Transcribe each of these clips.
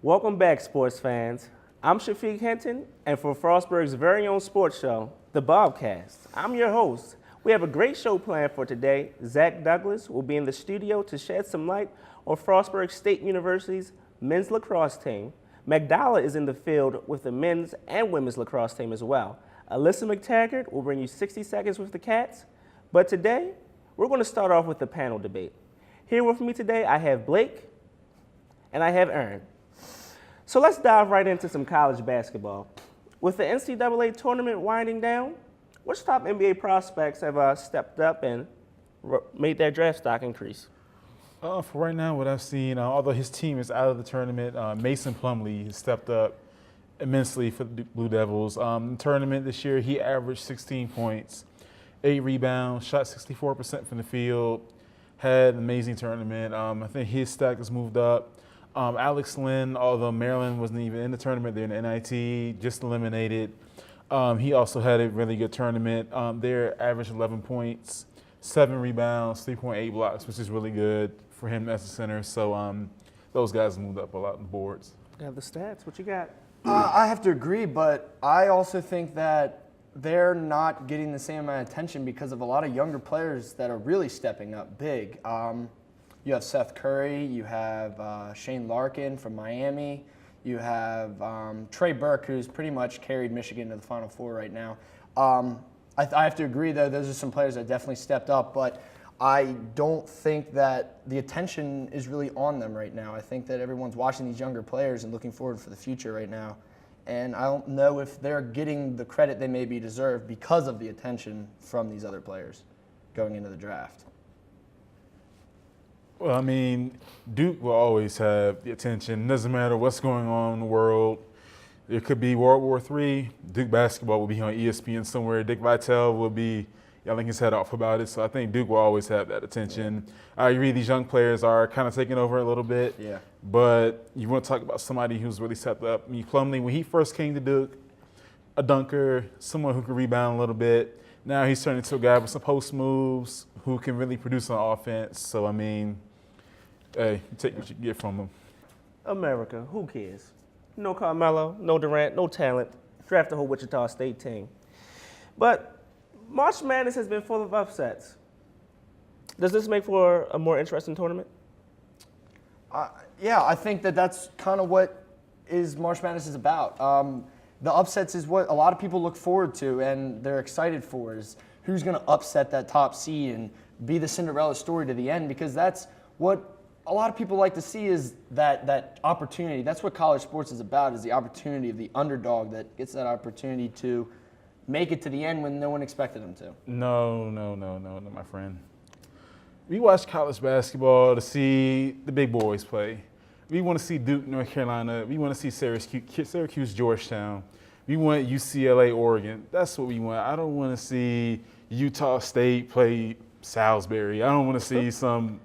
Welcome back, sports fans. I'm Shafiq Hinton, and for Frostburg's very own sports show, the Bobcast, I'm your host. We have a great show planned for today. Zach Douglas will be in the studio to shed some light on Frostburg State University's men's lacrosse team. Magdala is in the field with the men's and women's lacrosse team as well. Alyssa McTaggart will bring you 60 Seconds with the Cats. But today, we're going to start off with the panel debate. Here with me today, I have Blake and I have Aaron. So let's dive right into some college basketball. With the NCAA tournament winding down, which top NBA prospects have stepped up and made their draft stock increase? For right now, what I've seen, although his team is out of the tournament, Mason Plumlee has stepped up immensely for the Blue Devils. In the tournament this year, he averaged 16 points, 8 rebounds, shot 64% from the field, had an amazing tournament. I think his stack has moved up. Alex Lynn, although Maryland wasn't even in the tournament, they're in the NIT, just eliminated. He also had a really good tournament. Their average 11 points, 7 rebounds, 3.8 blocks, which is really good for him as a center. So those guys moved up a lot on the boards. You have the stats. What you got? I have to agree, but I also think that they're not getting the same amount of attention because of a lot of younger players that are really stepping up big. You have Seth Curry, you have Shane Larkin from Miami, you have Trey Burke, who's pretty much carried Michigan to the Final Four right now. I have to agree, though, those are some players that definitely stepped up, but I don't think that the attention is really on them right now. I think that everyone's watching these younger players and looking forward for the future right now. And I don't know if they're getting the credit they maybe deserve because of the attention from these other players going into the draft. Well, I mean, Duke will always have the attention. Doesn't matter what's going on in the world. It could be World War III. Duke basketball will be on ESPN somewhere. Dick Vitale will be yelling his head off about it. So I think Duke will always have that attention. I agree these young players are kind of taking over a little bit. Yeah. But you want to talk about somebody who's really stepped up. I mean, Plumlee, when he first came to Duke, a dunker, someone who can rebound a little bit. Now he's turning into a guy with some post moves who can really produce on offense. So, I mean, hey, you take what you can get from him. America, who cares? No Carmelo, no Durant, no talent. Draft the whole Wichita State team. But March Madness has been full of upsets. Does this make for a more interesting tournament? Yeah, I think that that's kind of what March Madness is about. The upsets is what a lot of people look forward to and they're excited for, is who's going to upset that top seed and be the Cinderella story to the end, because that's what a lot of people like to see, is that opportunity. That's what college sports is about, is the opportunity of the underdog that gets that opportunity to make it to the end when no one expected them to. No, my friend. We watch college basketball to see the big boys play. We want to see Duke, North Carolina. We want to see Syracuse, Georgetown. We want UCLA, Oregon. That's what we want. I don't want to see Utah State play Salisbury. I don't want to see some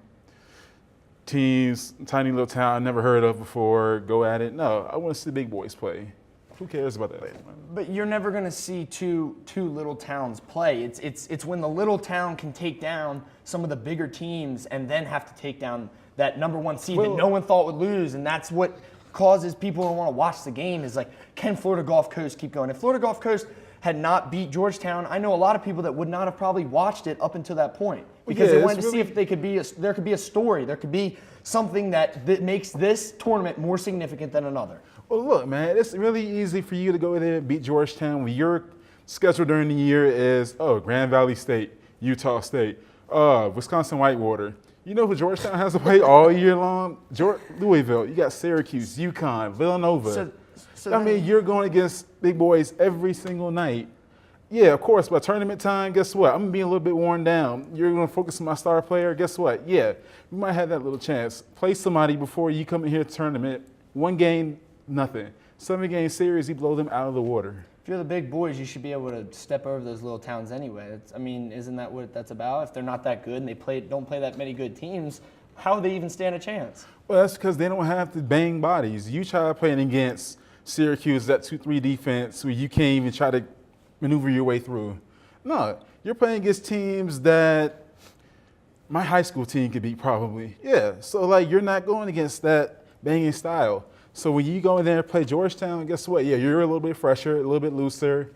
teams, tiny little town I never heard of before, go at it. No, I want to see the big boys play. Who cares about that? But you're never going to see two little towns play. It's when the little town can take down some of the bigger teams and then have to take down that number one seed that no one thought would lose, and that's what causes people to want to watch the game, is like, can Florida Gulf Coast keep going? If Florida Gulf Coast had not beat Georgetown, I know a lot of people that would not have probably watched it up until that point, because they wanted to see if there could be a story, there could be something that makes this tournament more significant than another. Well, look, man, it's really easy for you to go there and beat Georgetown when your schedule during the year is, Grand Valley State, Utah State, Wisconsin Whitewater. You know who Georgetown has to play all year long? Louisville. You got Syracuse, UConn, Villanova. I mean, you're going against big boys every single night. Yeah, of course, by tournament time, guess what? I'm going to be a little bit worn down. You're going to focus on my star player. Guess what? Yeah, you might have that little chance. Play somebody before you come in here to tournament. One game, nothing. 7-game series, you blow them out of the water. If you're the big boys, you should be able to step over those little towns anyway. Isn't that what that's about? If they're not that good and they don't play that many good teams, how would they even stand a chance? Well, that's because they don't have to bang bodies. You try playing against Syracuse, that 2-3 defense, where you can't even try to maneuver your way through. No, you're playing against teams that my high school team could beat probably. Yeah, so like you're not going against that banging style. So when you go in there and play Georgetown, guess what? Yeah, you're a little bit fresher, a little bit looser.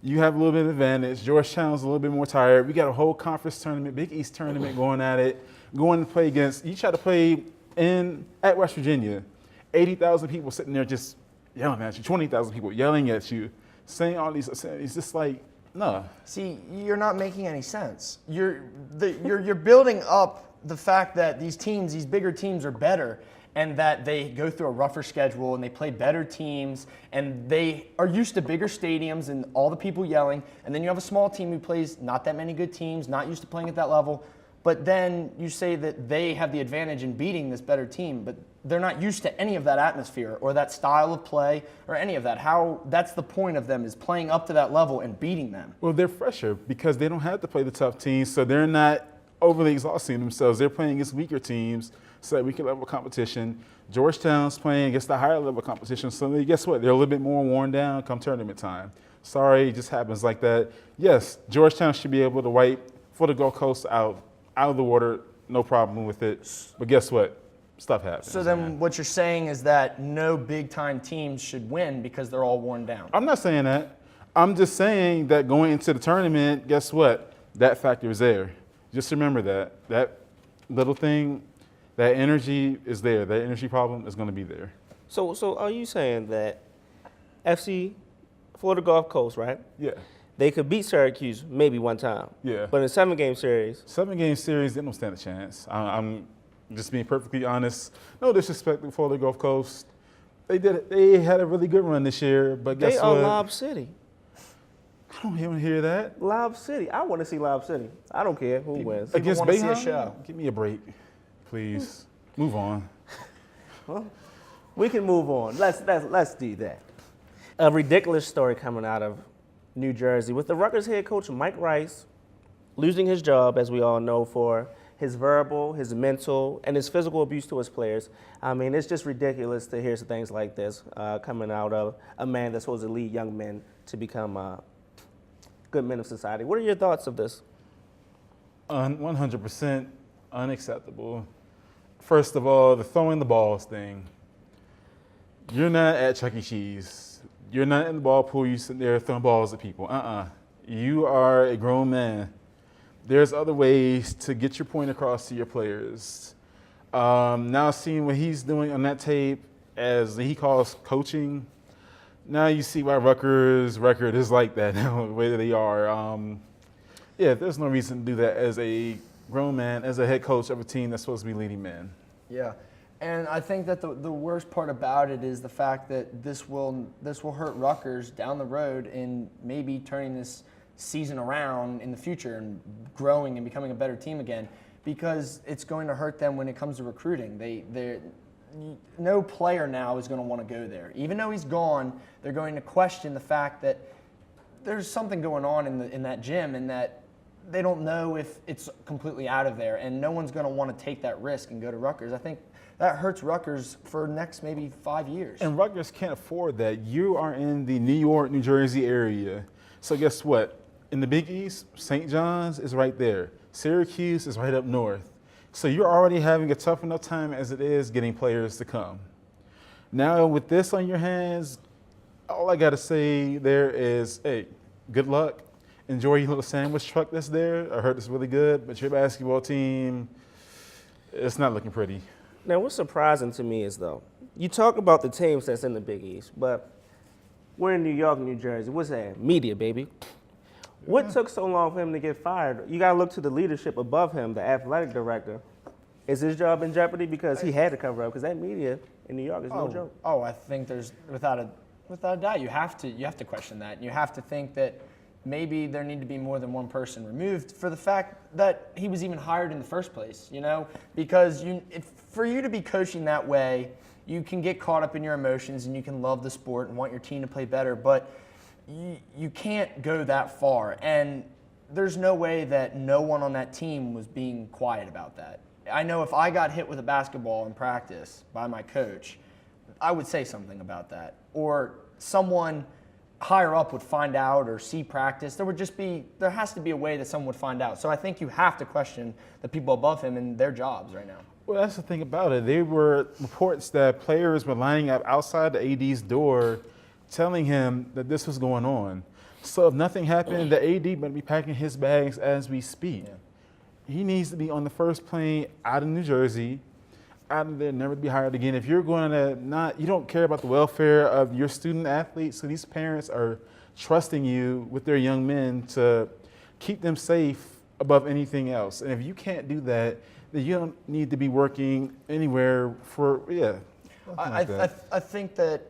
You have a little bit of advantage. Georgetown's a little bit more tired. We got a whole conference tournament, Big East tournament going at it. Going to play against, you try to play at West Virginia. 80,000 people sitting there just yelling at you, 20,000 people yelling at you, saying all these, it's just like, no. See, you're not making any sense. You're building up the fact that these teams, these bigger teams are better, and that they go through a rougher schedule and they play better teams and they are used to bigger stadiums and all the people yelling. And then you have a small team who plays not that many good teams, not used to playing at that level. But then you say that they have the advantage in beating this better team, but they're not used to any of that atmosphere or that style of play or any of that. That's the point of them, is playing up to that level and beating them. Well, they're fresher because they don't have to play the tough teams, so they're not overly exhausting themselves. They're playing against weaker teams, so that weaker level competition. Georgetown's playing against the higher level competition, so guess what? They're a little bit more worn down come tournament time. Sorry, it just happens like that. Yes, Georgetown should be able to wipe for the Gulf Coast out of the water, no problem with it. But guess what? Stuff happens. So then what you're saying is that no big-time teams should win because they're all worn down. I'm not saying that. I'm just saying that going into the tournament, guess what? That factor is there. Just remember that. That little thing, that energy is there. That energy problem is going to be there. So are you saying that FC, Florida Gulf Coast, right? Yeah. They could beat Syracuse maybe one time. Yeah. But in a 7-game series. 7-game series, they don't stand a chance. I'm just being perfectly honest. No disrespect to Florida Gulf Coast. They had a really good run this year, but guess what? They are Lob City. I don't even hear that. Lob City. I want to see Lob City. I don't care who wins. Against wanna see a Bayham? show. Give me a break, please. Move on. Well, we can move on. Let's do that. A ridiculous story coming out of New Jersey with the Rutgers head coach Mike Rice losing his job, as we all know, for his verbal, his mental, and his physical abuse to his players. I mean, it's just ridiculous to hear some things like this coming out of a man that's supposed to lead young men to become good men of society. What are your thoughts of this? 100% unacceptable. First of all, the throwing the balls thing. You're not at Chuck E. Cheese. You're not in the ball pool. You sitting there throwing balls at people. You are a grown man. There's other ways to get your point across to your players. Now seeing what he's doing on that tape, as he calls coaching, now you see why Rutgers' record is like that now, the way that they are. Yeah, there's no reason to do that as a grown man, as a head coach of a team that's supposed to be leading men. Yeah, and I think that the worst part about it is the fact that this will hurt Rutgers down the road in maybe turning this season around in the future and growing and becoming a better team again, because it's going to hurt them when it comes to recruiting. No player now is going to want to go there. Even though he's gone, they're going to question the fact that there's something going on in that gym, and that they don't know if it's completely out of there, and no one's going to want to take that risk and go to Rutgers. I think that hurts Rutgers for next maybe 5 years. And Rutgers can't afford that. You are in the New York, New Jersey area. So guess what? In the Big East, St. John's is right there. Syracuse is right up north. So you're already having a tough enough time as it is getting players to come. Now with this on your hands, all I got to say there is, hey, good luck. Enjoy your little sandwich truck that's there. I heard it's really good, but your basketball team, it's not looking pretty. Now, what's surprising to me is, though, you talk about the teams that's in the Big East, but we're in New York, New Jersey. What's that? Media, baby. What took so long for him to get fired? You got to look to the leadership above him, the athletic director. Is his job in jeopardy? Because he had to cover up, because that media in New York is no joke. Oh, I think there's, without a doubt, you have to question that. You have to think that maybe there need to be more than one person removed for the fact that he was even hired in the first place, because for you to be coaching that way, you can get caught up in your emotions and you can love the sport and want your team to play better, but you can't go that far. And there's no way that no one on that team was being quiet about that. I know if I got hit with a basketball in practice by my coach, I would say something about that. Or someone higher up would find out or see practice. There has to be a way that someone would find out. So I think you have to question the people above him and their jobs right now. Well, that's the thing about it. There were reports that players were lining up outside the AD's door telling him that this was going on. So if nothing happened, the AD better be packing his bags as we speak. Yeah. He needs to be on the first plane out of New Jersey, out of there, never to be hired again. If you're going to you don't care about the welfare of your student athletes, so these parents are trusting you with their young men to keep them safe above anything else. And if you can't do that, then you don't need to be working anywhere for, I think that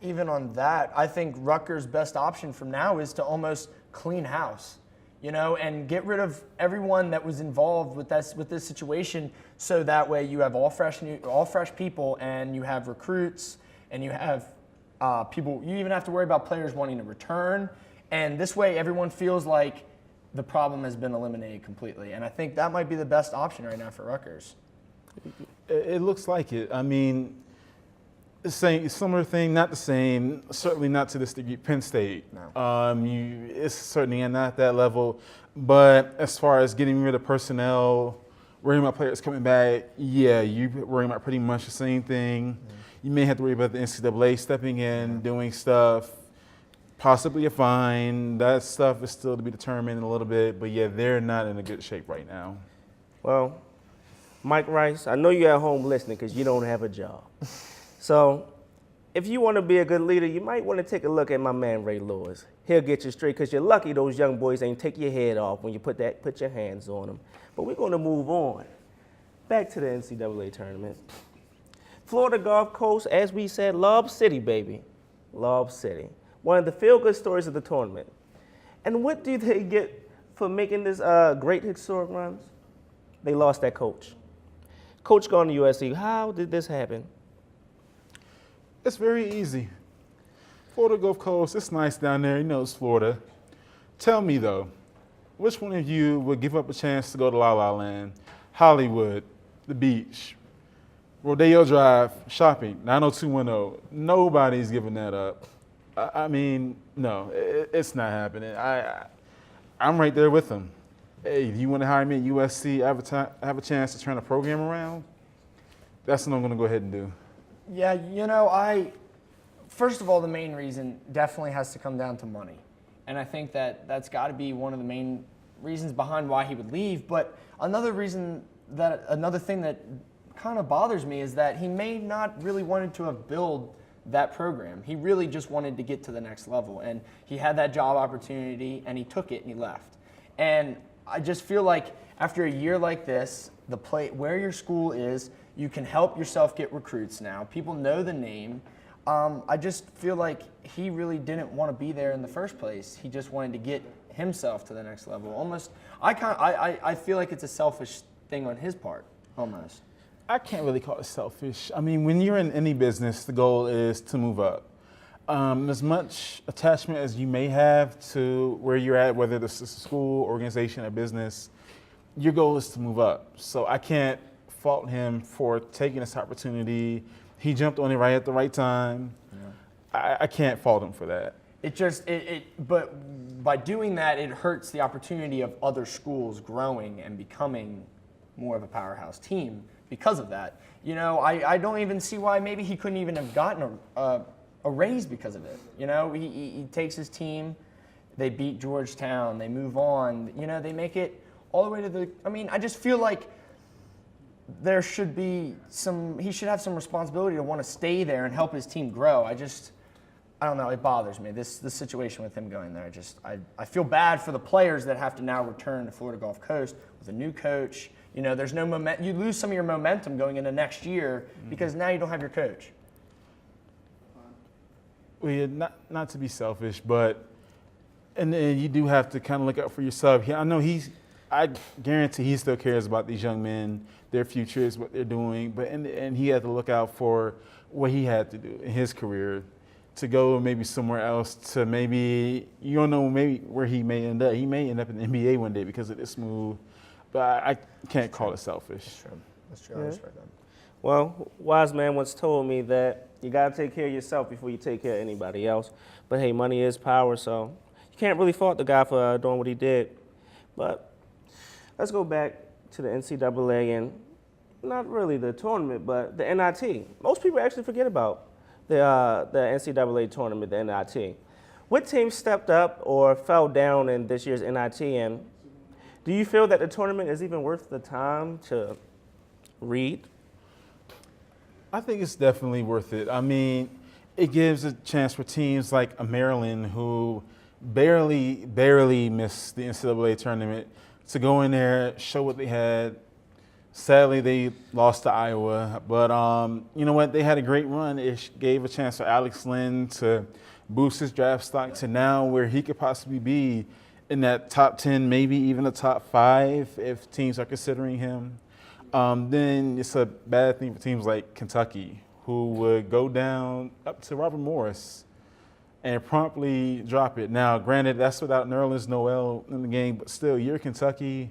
even on that, I think Rutgers' best option from now is to almost clean house, and get rid of everyone that was involved with this situation, so that way you have all fresh people, and you have recruits, and you have people. You even have to worry about players wanting to return, and this way everyone feels like the problem has been eliminated completely. And I think that might be the best option right now for Rutgers. It looks like it. I mean, same, similar thing, not the same, certainly not to this degree. Penn State. No. It's certainly not that level. But as far as getting rid of personnel, worrying about players coming back, yeah, you're worrying about pretty much the same thing. Mm-hmm. You may have to worry about the NCAA stepping in, doing stuff, possibly a fine. That stuff is still to be determined a little bit. But yeah, they're not in a good shape right now. Well, Mike Rice, I know you're at home listening because you don't have a job. So if you want to be a good leader, you might want to take a look at my man Ray Lewis. He'll get you straight because you're lucky those young boys ain't take your head off when you put your hands on them. But we're going to move on. Back to the NCAA tournament. Florida Gulf Coast, as we said, Lob City, baby. Lob City. One of the feel-good stories of the tournament. And what do they get for making this great historic runs? They lost that coach. Coach gone to USC. How did this happen? It's very easy. Florida Gulf Coast, it's nice down there. It's Florida. Tell me, though, which one of you would give up a chance to go to La La Land, Hollywood, the beach, Rodeo Drive, shopping, 90210? Nobody's giving that up. I mean, no, it's not happening. I'm right there with them. Hey, if you want to hire me at USC, have a chance to turn the program around, that's what I'm going to go ahead and do. Yeah, first of all, the main reason definitely has to come down to money. And I think that's got to be one of the main reasons behind why he would leave. But another thing that kind of bothers me is that he may not really wanted to have built that program. He really just wanted to get to the next level. And he had that job opportunity, and he took it, and he left. And I just feel like after a year like this, where your school is, you can help yourself get recruits now. People know the name. I just feel like he really didn't want to be there in the first place. He just wanted to get himself to the next level. Almost, I feel like it's a selfish thing on his part, almost. I can't really call it selfish. I mean, when you're in any business, the goal is to move up. As much attachment as you may have to where you're at, whether it's a school, organization, or business, your goal is to move up. So I can't fault him for taking this opportunity. He jumped on it right at the right time. Yeah. I can't fault him for that. But by doing that, it hurts the opportunity of other schools growing and becoming more of a powerhouse team because of that. I don't even see why maybe he couldn't even have gotten a raise because of it. He takes his team, they beat Georgetown, they move on, they make it all the way to I just feel like he should have some responsibility to want to stay there and help his team grow. I don't know, it bothers me, this situation with him going there. I feel bad for the players that have to now return to Florida Gulf Coast with a new coach. There's no momentum. You lose some of your momentum going into next year because now you don't have your coach. Well, yeah, not to be selfish, but and you do have to kind of look out for yourself. I guarantee he still cares about these young men, their futures, what they're doing, and he had to look out for what he had to do in his career to go maybe somewhere else to maybe, you don't know maybe where he may end up. He may end up in the NBA one day because of this move, but I can't call it selfish. That's true. I respect that. Well, wise man once told me that you got to take care of yourself before you take care of anybody else. But hey, money is power, so you can't really fault the guy for doing what he did. But let's go back to the NCAA and not really the tournament, but the NIT. Most people actually forget about the NCAA tournament, the NIT. What teams stepped up or fell down in this year's NIT, and do you feel that the tournament is even worth the time to read? I think it's definitely worth it. I mean, it gives a chance for teams like Maryland, who barely missed the NCAA tournament, to go in there, show what they had. Sadly, they lost to Iowa, but you know what? They had a great run. It gave a chance for Alex Lynn to boost his draft stock to now where he could possibly be in that top 10, maybe even a top 5 if teams are considering him. Then it's a bad thing for teams like Kentucky, who would go down up to Robert Morris and promptly drop it. Now, granted, that's without Nerlens Noel in the game, but still, you're Kentucky.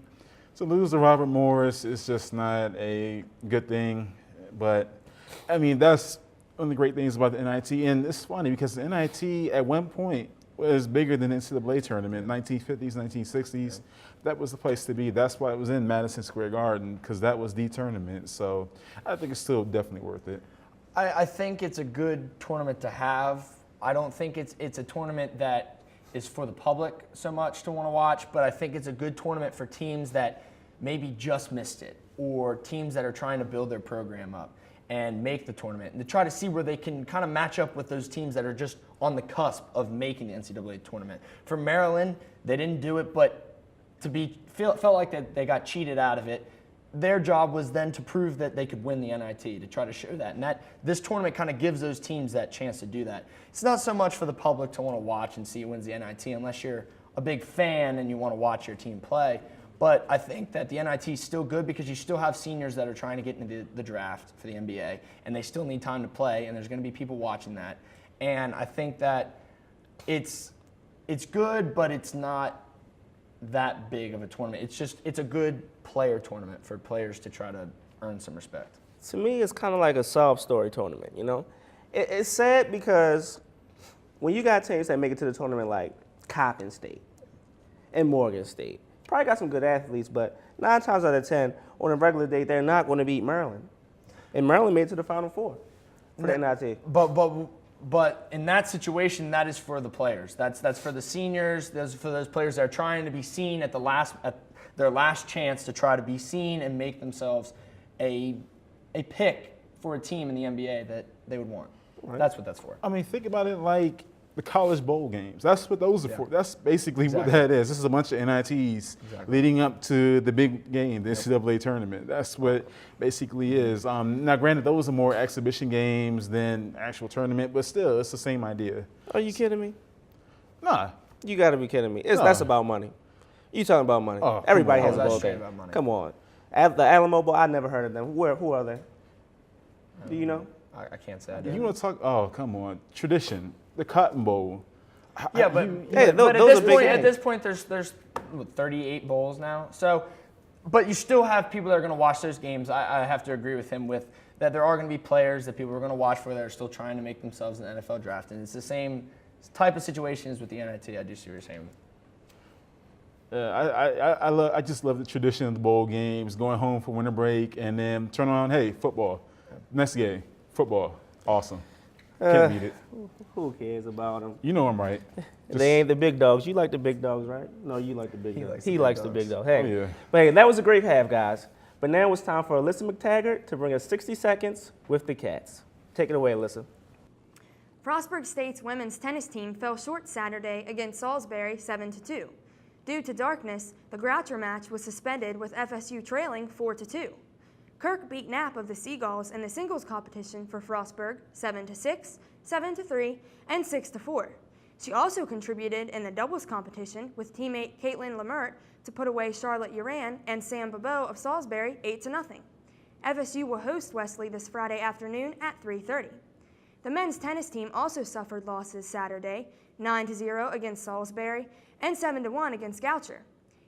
To lose to Robert Morris is just not a good thing. But, I mean, that's one of the great things about the NIT. And it's funny because the NIT at one point was bigger than the NCAA tournament, 1950s, 1960s. That was the place to be. That's why it was in Madison Square Garden, because that was the tournament. So I think it's still definitely worth it. I think it's a good tournament to have. I don't think it's a tournament that is for the public so much to want to watch, but I think it's a good tournament for teams that maybe just missed it, or teams that are trying to build their program up and make the tournament, and to try to see where they can kind of match up with those teams that are just on the cusp of making the NCAA tournament. For Maryland, they didn't do it, but felt like they got cheated out of it. Their job was then to prove that they could win the NIT, to try to show that. And this tournament kind of gives those teams that chance to do that. It's not so much for the public to want to watch and see who wins the NIT unless you're a big fan and you want to watch your team play. But I think that the NIT is still good because you still have seniors that are trying to get into the draft for the NBA, and they still need time to play, and there's going to be people watching that. And I think that it's good, but it's not that big of a tournament. It's a good player tournament for players to try to earn some respect. To me, it's kind of like a sob story tournament, you know? It's sad because when you got teams that make it to the tournament like Coppin State and Morgan State, probably got some good athletes, but 9 times out of 10, on a regular day, they're not going to beat Maryland. And Maryland made it to the Final Four for the NIT. But in that situation, that is for the players. That's for the seniors. Those for those players that are trying to be seen at their last chance to try to be seen and make themselves a pick for a team in the NBA that they would want. Right. That's what that's for. I mean, think about it like the college bowl games. That's what those are for. That's basically what that is. This is a bunch of NITs leading up to the big game, the NCAA tournament. That's what basically is. Now, granted, those are more exhibition games than actual tournament, but still, it's the same idea. Are you kidding me? Nah. You got to be kidding me. That's about money. You talking about money. Oh, everybody has a bowl game. Come on. The Alamo Bowl, I never heard of them. Who are they? Do you know? I can't say I do. You want to talk? Oh, come on. Tradition. The Cotton Bowl. Yeah, but at this point, there's 38 bowls now. So, but you still have people that are going to watch those games. I have to agree with him with that. There are going to be players that people are going to watch for that are still trying to make themselves in the NFL draft, and it's the same type of situation as with the NIT. I do see what you're saying. I just love the tradition of the bowl games, going home for winter break, and then turn around, hey, football. Next game, football. Awesome. Can't beat it. Who cares about them? You know I'm right. They ain't the big dogs. You like the big dogs, right? No, you like the big dogs. He likes the big dogs. Hey, oh, yeah. But hey, that was a great half, guys. But now it's time for Alyssa McTaggart to bring us 60 seconds with the Cats. Take it away, Alyssa. Frostburg State's women's tennis team fell short Saturday against Salisbury 7-2. Due to darkness, the Groucher match was suspended with FSU trailing 4-2. Kirk beat Knapp of the Seagulls in the singles competition for Frostburg 7-6, 7-3, and 6-4. She also contributed in the doubles competition with teammate Caitlin Lemert to put away Charlotte Uran and Sam Bobo of Salisbury 8-0. FSU will host Wesley this Friday afternoon at 3:30. The men's tennis team also suffered losses Saturday, 9-0 against Salisbury and 7-1 against Goucher.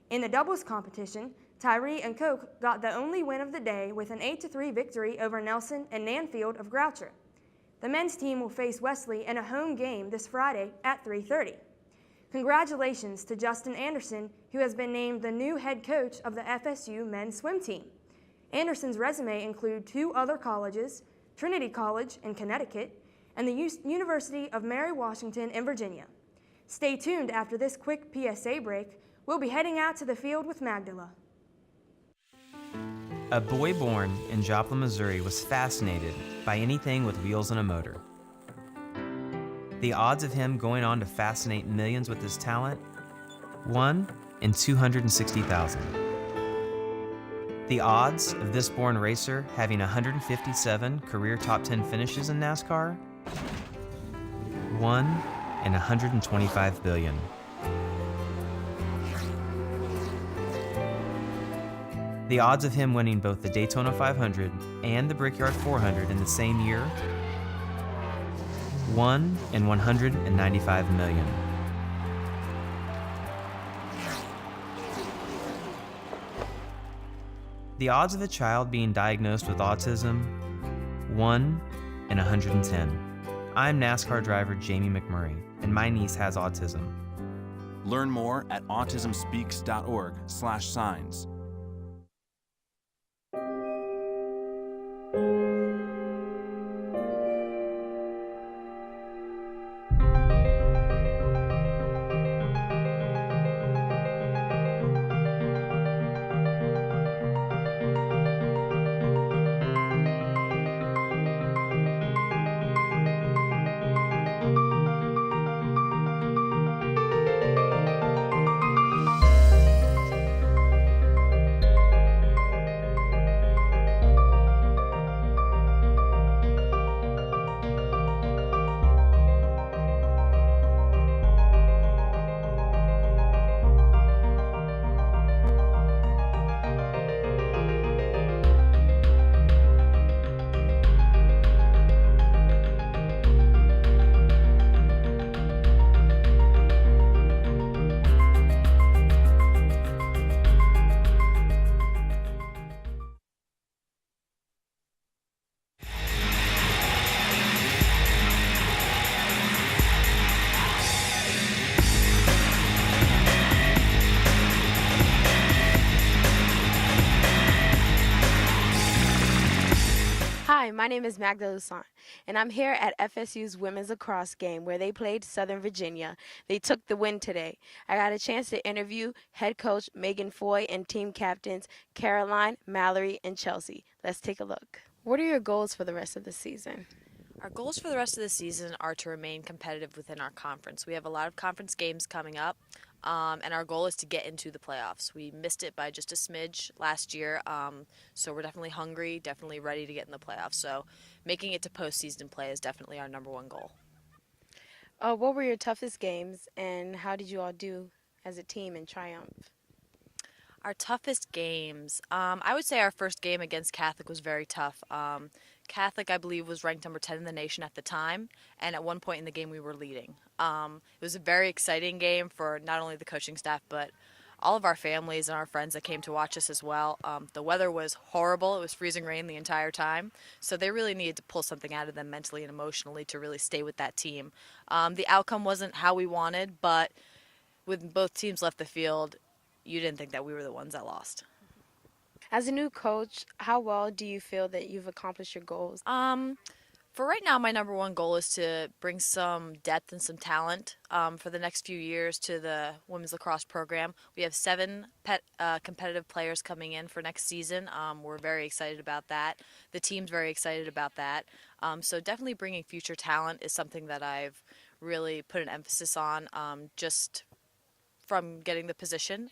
In the doubles competition, Tyree and Koch got the only win of the day with an 8-3 victory over Nelson and Nanfield of Groucher. The men's team will face Wesley in a home game this Friday at 3:30. Congratulations to Justin Anderson, who has been named the new head coach of the FSU men's swim team. Anderson's resume includes 2 other colleges, Trinity College in Connecticut and the University of Mary Washington in Virginia. Stay tuned after this quick PSA break. We'll be heading out to the field with Magdala. A boy born in Joplin, Missouri was fascinated by anything with wheels and a motor. The odds of him going on to fascinate millions with his talent? 1 in 260,000. The odds of this born racer having 157 career top 10 finishes in NASCAR? 1 in 125 billion. The odds of him winning both the Daytona 500 and the Brickyard 400 in the same year? 1 in 195 million. The odds of a child being diagnosed with autism? 1 in 110. I'm NASCAR driver Jamie McMurray, and my niece has autism. Learn more at autismspeaks.org/signs. Hi, my name is Magda Lusant, and I'm here at FSU's women's lacrosse game where they played Southern Virginia. They took the win today. I got a chance to interview head coach Megan Foy and team captains Caroline, Mallory, and Chelsea. Let's take a look. What are your goals for the rest of the season? Our goals for the rest of the season are to remain competitive within our conference. We have a lot of conference games coming up, and our goal is to get into the playoffs. We missed it by just a smidge last year, so we're definitely hungry, definitely ready to get in the playoffs. So making it to postseason play is definitely our number one goal. What were your toughest games, and how did you all do as a team in triumph? Our toughest games, I would say our first game against Catholic was very tough. Catholic, I believe, was ranked number 10 in the nation at the time, and at one point in the game we were leading. It was a very exciting game for not only the coaching staff, but all of our families and our friends that came to watch us as well. The weather was horrible. It was freezing rain the entire time, so they really needed to pull something out of them mentally and emotionally to really stay with that team. The outcome wasn't how we wanted, but when both teams left the field, you didn't think that we were the ones that lost. As a new coach, how well do you feel that you've accomplished your goals? For right now, my number one goal is to bring some depth and some talent for the next few years to the women's lacrosse program. We have 7 competitive players coming in for next season. We're very excited about that. The team's very excited about that. So definitely bringing future talent is something that I've really put an emphasis on just from getting the position.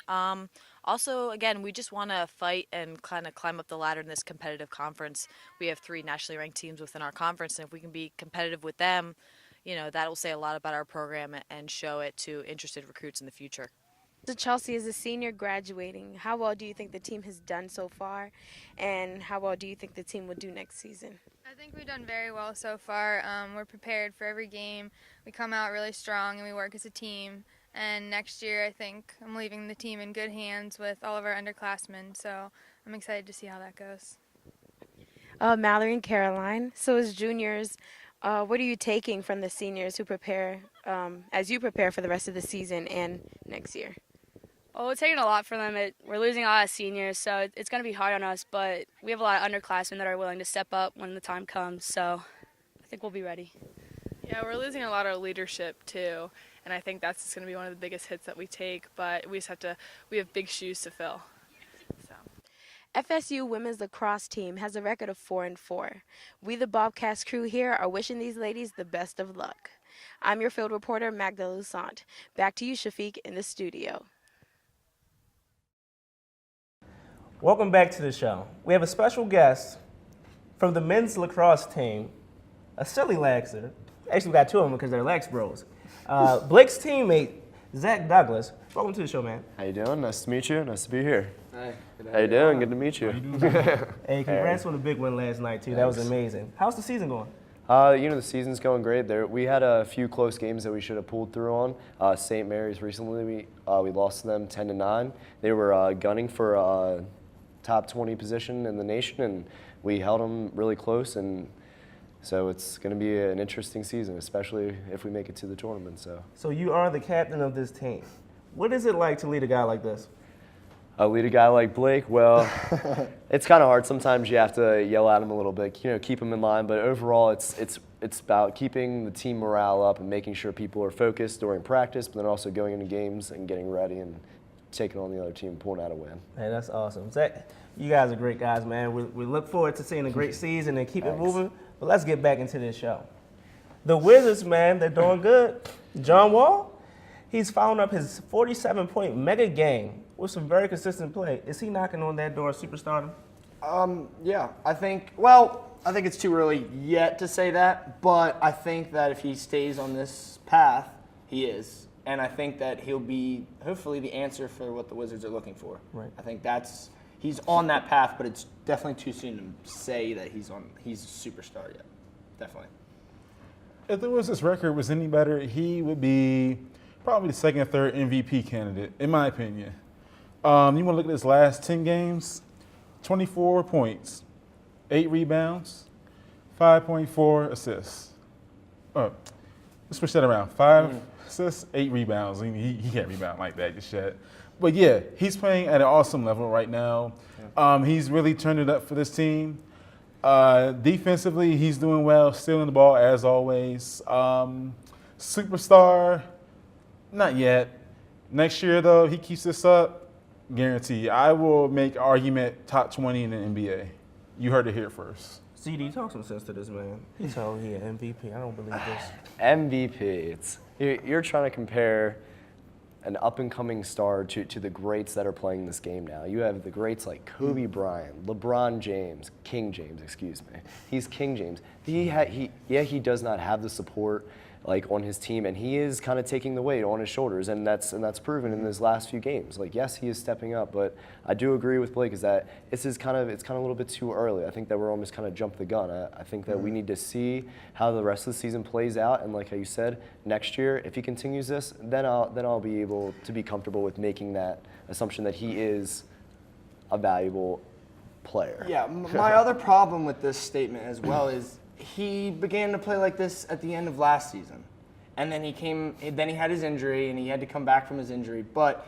Also, again, we just want to fight and kind of climb up the ladder in this competitive conference. We have 3 nationally ranked teams within our conference, and if we can be competitive with them, you know, that will say a lot about our program and show it to interested recruits in the future. So Chelsea is a senior graduating. How well do you think the team has done so far, and how well do you think the team will do next season? I think we've done very well so far. We're prepared for every game. We come out really strong and we work as a team. And next year, I think I'm leaving the team in good hands with all of our underclassmen, so I'm excited to see how that goes. Mallory and Caroline, so as juniors, what are you taking from the seniors who prepare, as you prepare for the rest of the season and next year? Well, it's taking a lot for them. We're losing a lot of seniors, so it's going to be hard on us, but we have a lot of underclassmen that are willing to step up when the time comes, so I think we'll be ready. Yeah, we're losing a lot of leadership too, and I think that's just going to be one of the biggest hits that we take, but we have big shoes to fill. So. FSU women's lacrosse team has a record of 4-4. We, the Bobcast crew here, are wishing these ladies the best of luck. I'm your field reporter, Magda Lusant. Back to you, Shafiq, in the studio. Welcome back to the show. We have a special guest from the men's lacrosse team, a silly Laxer. Actually, we got two of them because they're Lax Bros. Blake's teammate, Zach Douglas. Welcome to the show, man. How you doing? Nice to meet you. Nice to be here. Hey, How you doing? Good to meet you. Hey, congrats on the big win last night, too. That was amazing. How's the season going? The season's going great. We had a few close games that we should have pulled through on. St. Mary's recently, we lost to them 10-9. They were gunning for top 20 position in the nation, and we held them really close. And so it's going to be an interesting season, especially if we make it to the tournament. So you are the captain of this team. What is it like to lead a guy like this? Lead a guy like Blake, well, it's kind of hard. Sometimes you have to yell at him a little bit, keep him in line. But overall, it's about keeping the team morale up and making sure people are focused during practice, but then also going into games and getting ready and taking on the other team and pulling out a win. Hey, that's awesome. Zach, you guys are great guys, man. We look forward to seeing a great season and keep it moving. But let's get back into this show. The Wizards, man, they're doing good. John Wall, he's following up his 47-point mega game with some very consistent play. Is he knocking on that door of superstardom? Yeah, I think it's too early yet to say that, but I think that if he stays on this path, he is. And I think that he'll be, hopefully, the answer for what the Wizards are looking for. Right. I think he's on that path, but it's definitely too soon to say that he's a superstar yet. Definitely. If the Wizards' record was any better, he would be probably the second or third MVP candidate, in my opinion. You want to look at his last 10 games, 24 points, 8 rebounds, 5.4 assists. Let's switch that around. 5 assists, 8 rebounds. I mean, he can't rebound like that just yet. But yeah, he's playing at an awesome level right now. He's really turned it up for this team. Defensively, he's doing well, stealing the ball as always. Superstar, not yet. Next year, though, he keeps this up, guarantee. I will make argument top 20 in the NBA. You heard it here first. CD, talk some sense to this man. He told he an MVP. I don't believe this. MVP. You're trying to compare an up-and-coming star to the greats that are playing this game now. You have the greats like Kobe Bryant, LeBron James, King James, excuse me. He's King James. He does not have the support like on his team, and he is kind of taking the weight on his shoulders, and that's proven in his last few games. Like, yes, he is stepping up, but I do agree with Blake is that it's kind of a little bit too early. I think that we're almost kind of jumped the gun. I think that we need to see how the rest of the season plays out, and like how you said, next year, if he continues this, then I'll be able to be comfortable with making that assumption that he is a valuable player. Yeah, my other problem with this statement as well is he began to play like this at the end of last season, and then he had his injury and he had to come back from his injury. But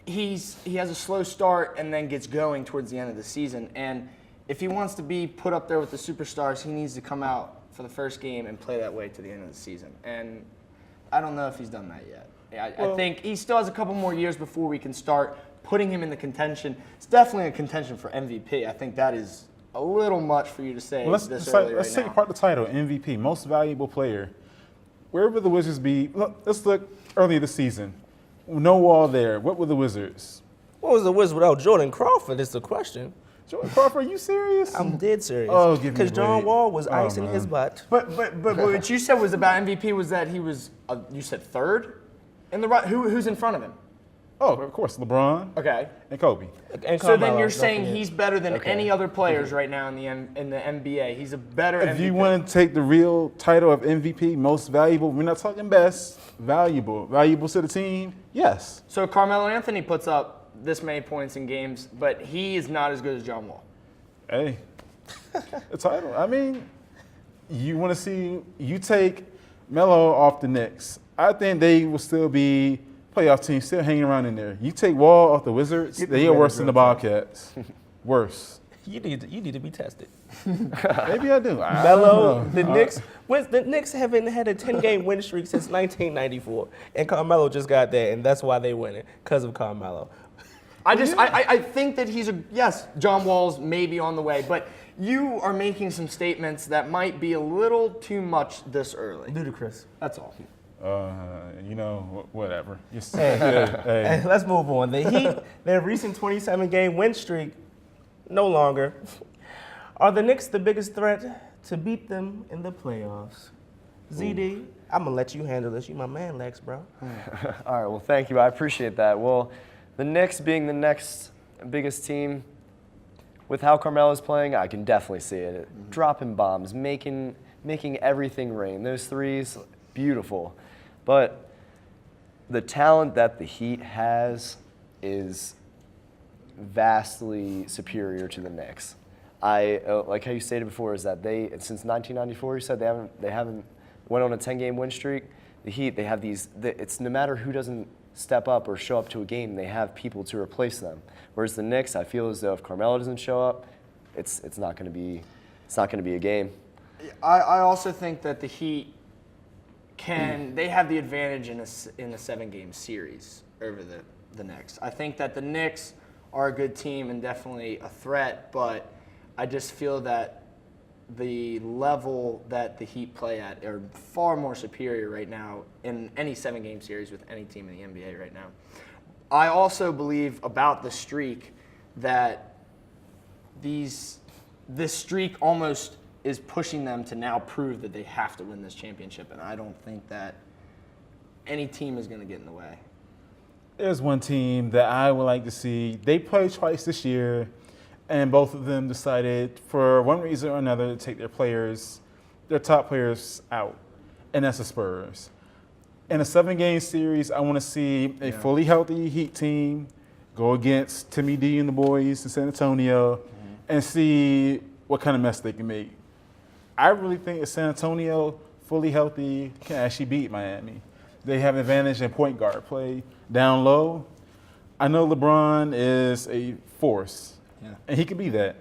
he has a slow start and then gets going towards the end of the season. And if he wants to be put up there with the superstars, he needs to come out for the first game and play that way to the end of the season. And I don't know if he's done that yet. I think he still has a couple more years before we can start putting him in the contention. It's definitely a contention for MVP. I think that is a little much for you to say let's take apart the title, MVP, most valuable player. Where would the Wizards be? Let's look earlier this season. No Wall there. What were the Wizards? What was the Wizards without Jordan Crawford is the question. Jordan Crawford, are you serious? I'm dead serious. Oh, give me a Because John break. Wall was icing his butt. But what you said was about MVP was that he was, you said third? In the who's in front of him? Oh, of course, LeBron. Okay. And Kobe. And So then Carmelo, you're don't saying forget. he's better than any other players right now in the NBA. He's a better If MVP. you want to take the real title of MVP, most valuable, we're not talking best, valuable to the team, yes. So Carmelo Anthony puts up this many points in games, but he is not as good as John Wall. Hey, the title. I mean, you want to see, you take Melo off the Knicks, I think they will still be playoff team still hanging around in there. You take Wall off the Wizards, Get they the are worse than the Vanderbilt Bobcats. Worse. You need to be tested. Maybe I do. I Melo, don't the know. Knicks haven't had a 10-game win streak since 1994, and Carmelo just got there, and that's why they winning because of Carmelo. I think that yes, John Wall's maybe on the way, but you are making some statements that might be a little too much this early. Ludicrous. That's all. Whatever. Hey, let's move on. The Heat, their recent 27-game win streak, no longer. Are the Knicks the biggest threat to beat them in the playoffs? ZD, I'm going to let you handle this. You my man, Lex, bro. All right, well, thank you. I appreciate that. Well, the Knicks being the next biggest team, with how Carmelo's playing, I can definitely see it. Dropping bombs, making everything rain. Those threes, beautiful. But the talent that the Heat has is vastly superior to the Knicks. Like how you stated before, is that since 1994, you said they haven't went on a 10-game win streak. The Heat, they have it's no matter who doesn't step up or show up to a game, they have people to replace them. Whereas the Knicks, I feel as though if Carmelo doesn't show up, it's not going to be a game. I also think that the Heat they have the advantage in a 7-game series over the Knicks. I think that the Knicks are a good team and definitely a threat, but I just feel that the level that the Heat play at are far more superior right now in any 7-game series with any team in the NBA right now. I also believe about the streak that this streak almost is pushing them to now prove that they have to win this championship, and I don't think that any team is going to get in the way. There's one team that I would like to see. They played twice this year, and both of them decided for one reason or another to take their top players out, and that's the Spurs. In a 7-game series, I want to see a fully healthy Heat team go against Timmy D and the boys in San Antonio and see what kind of mess they can make. I really think that San Antonio, fully healthy, can actually beat Miami. They have an advantage in point guard play. Down low, I know LeBron is a force, and he can be that.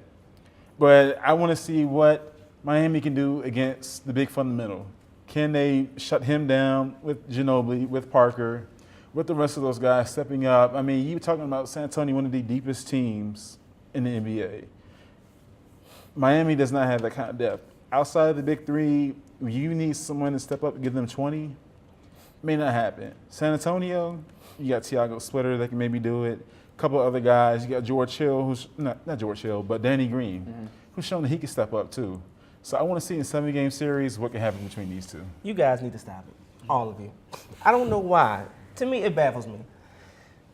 But I want to see what Miami can do against the big fundamental. Can they shut him down with Ginobili, with Parker, with the rest of those guys stepping up? I mean, you were talking about San Antonio, one of the deepest teams in the NBA. Miami does not have that kind of depth. Outside of the big three, you need someone to step up and give them 20. May not happen. San Antonio, you got Tiago Splitter that can maybe do it. A couple of other guys. You got George Hill, who's not George Hill, but Danny Green, who's shown that he can step up too. So I want to see in a 7-game series what can happen between these two. You guys need to stop it, all of you. I don't know why. To me, it baffles me.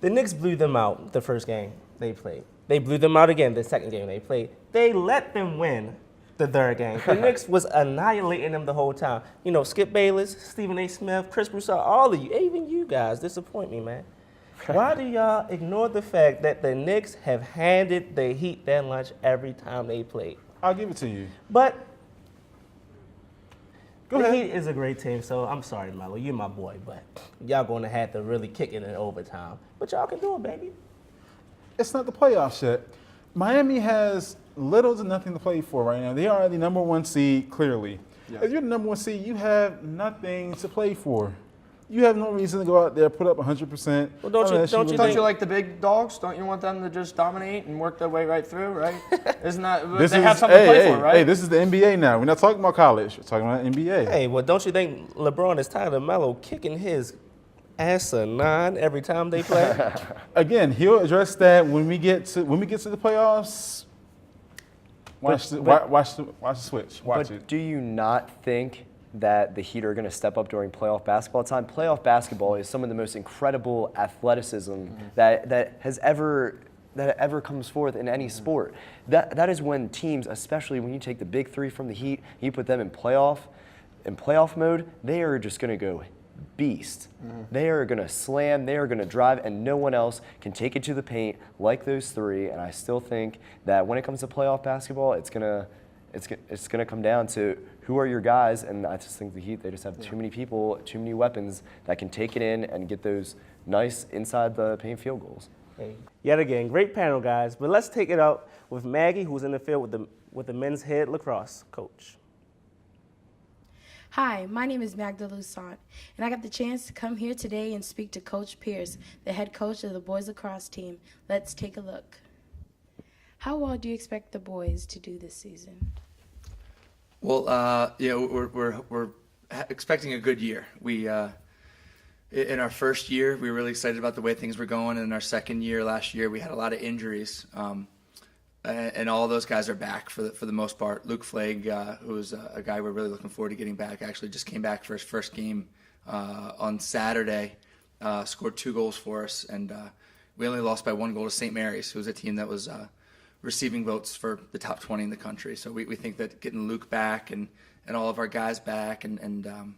The Knicks blew them out the first game they played. They blew them out again the second game they played. They let them win the third game. The Knicks was annihilating them the whole time. You know, Skip Bayless, Stephen A. Smith, Chris Broussard, all of you, even you guys disappoint me, man. Why do y'all ignore the fact that the Knicks have handed the Heat their lunch every time they played? I'll give it to you. But Go the ahead. Heat is a great team, so I'm sorry, Melo, you're my boy, but y'all gonna have to really kick it in overtime. But y'all can do it, baby. It's not the playoffs yet. Miami has little to nothing to play for right now. They are the number 1 seed, clearly. If you're the number 1 seed, you have nothing to play for. You have no reason to go out there, put up 100%. Well, don't you Don't you like the big dogs? Don't you want them to just dominate and work their way right through, right? Isn't that they have something to play for, right? Hey, this is the NBA now. We're not talking about college. We're talking about NBA. Hey, well, don't you think LeBron is tired of Melo kicking his asinine every time they play? Again, he'll address that when we get to the playoffs. Watch the switch. Watch it. Do you not think that the Heat are going to step up during playoff basketball time? Playoff basketball is some of the most incredible athleticism that ever comes forth in any sport. That is when teams, especially when you take the big three from the Heat, you put them in playoff mode, they are just going to go beast. They are going to slam, they are going to drive, and no one else can take it to the paint like those three. And I still think that when it comes to playoff basketball, it's going it's going to come down to who are your guys, and I just think the Heat, they just have too many people, too many weapons that can take it in and get those nice inside the paint field goals. Hey. Yet again, great panel, guys. But let's take it out with Maggie, who's in the field with the men's head lacrosse coach. Hi, my name is Magda Lusant, and I got the chance to come here today and speak to Coach Pierce, the head coach of the boys lacrosse team. Let's take a look. How well do you expect the boys to do this season? Well, we're expecting a good year. We in our first year, we were really excited about the way things were going. And in our second year, last year, we had a lot of injuries, and all of those guys are back for the most part. Luke Flagg, who's a guy we're really looking forward to getting back, actually just came back for his first game on Saturday, scored 2 goals for us, and we only lost by 1 goal to St. Mary's, who was a team that was receiving votes for the top 20 in the country. So we think that getting Luke back and all of our guys back and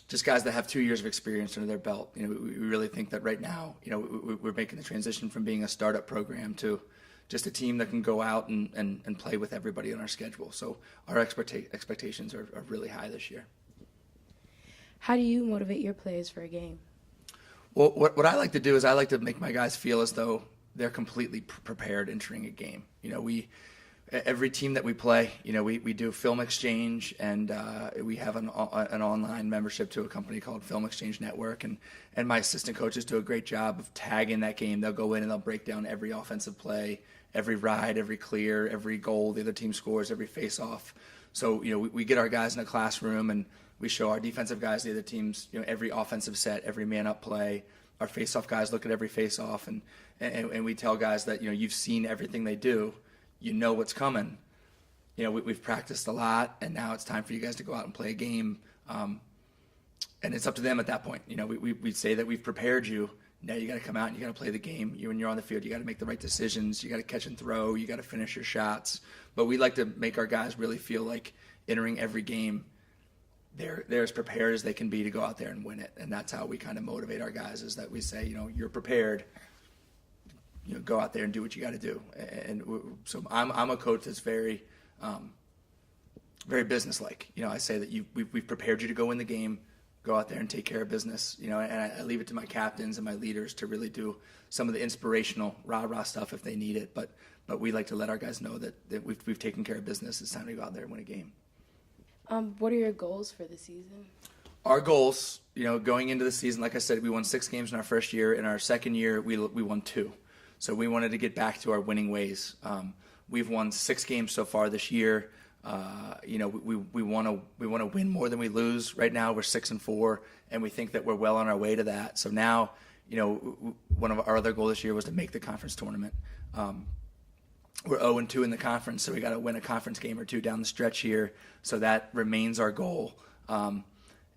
just guys that have 2 years of experience under their belt, we really think that right now, we're making the transition from being a startup program to just a team that can go out and play with everybody on our schedule. So our expectations are really high this year. How do you motivate your players for a game? Well, what I like to do is I like to make my guys feel as though they're completely prepared entering a game. Every team that we play, we do film exchange, and we have an online membership to a company called Film Exchange Network, and my assistant coaches do a great job of tagging that game. They'll go in and they'll break down every offensive play, every ride, every clear, every goal the other team scores, every face-off. So, we get our guys in a classroom and we show our defensive guys the other teams, every offensive set, every man-up play. Our face-off guys look at every face-off, and we tell guys that, you've seen everything they do. You know what's coming. We've practiced a lot, and now it's time for you guys to go out and play a game. And it's up to them at that point. We say that we've prepared you. Now you got to come out and you got to play the game. When you're on the field, you got to make the right decisions. You got to catch and throw. You got to finish your shots. But we like to make our guys really feel like entering every game, they're as prepared as they can be to go out there and win it. And that's how we kind of motivate our guys, is that we say, you're prepared. Go out there and do what you got to do. And so I'm a coach that's very, very businesslike. I say that we've prepared you to go win the game, go out there and take care of business. And I leave it to my captains and my leaders to really do some of the inspirational rah-rah stuff if they need it. But we like to let our guys know that we've taken care of business. It's time to go out there and win a game. What are your goals for the season? Our goals, going into the season, like I said, we won 6 games in our first year. In our second year, we won 2. So we wanted to get back to our winning ways. We've won 6 games so far this year. We want to win more than we lose. Right now we're 6-4, and we think that we're well on our way to that. So now, one of our other goals this year was to make the conference tournament. We're 0-2 in the conference, so we got to win a conference game or 2 down the stretch here. So that remains our goal. And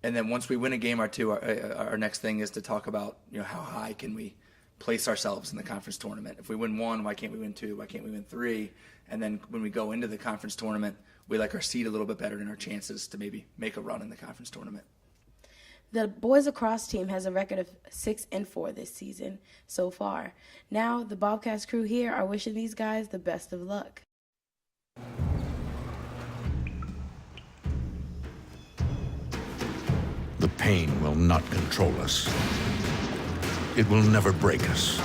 then once we win a game or 2, our next thing is to talk about how high can we place ourselves in the conference tournament. If we win 1, why can't we win 2? Why can't we win 3? And then when we go into the conference tournament, we like our seed a little bit better in our chances to maybe make a run in the conference tournament. The boys lacrosse team has a record of 6-4 this season so far. Now, the Bobcast crew here are wishing these guys the best of luck. The pain will not control us. It will never break us,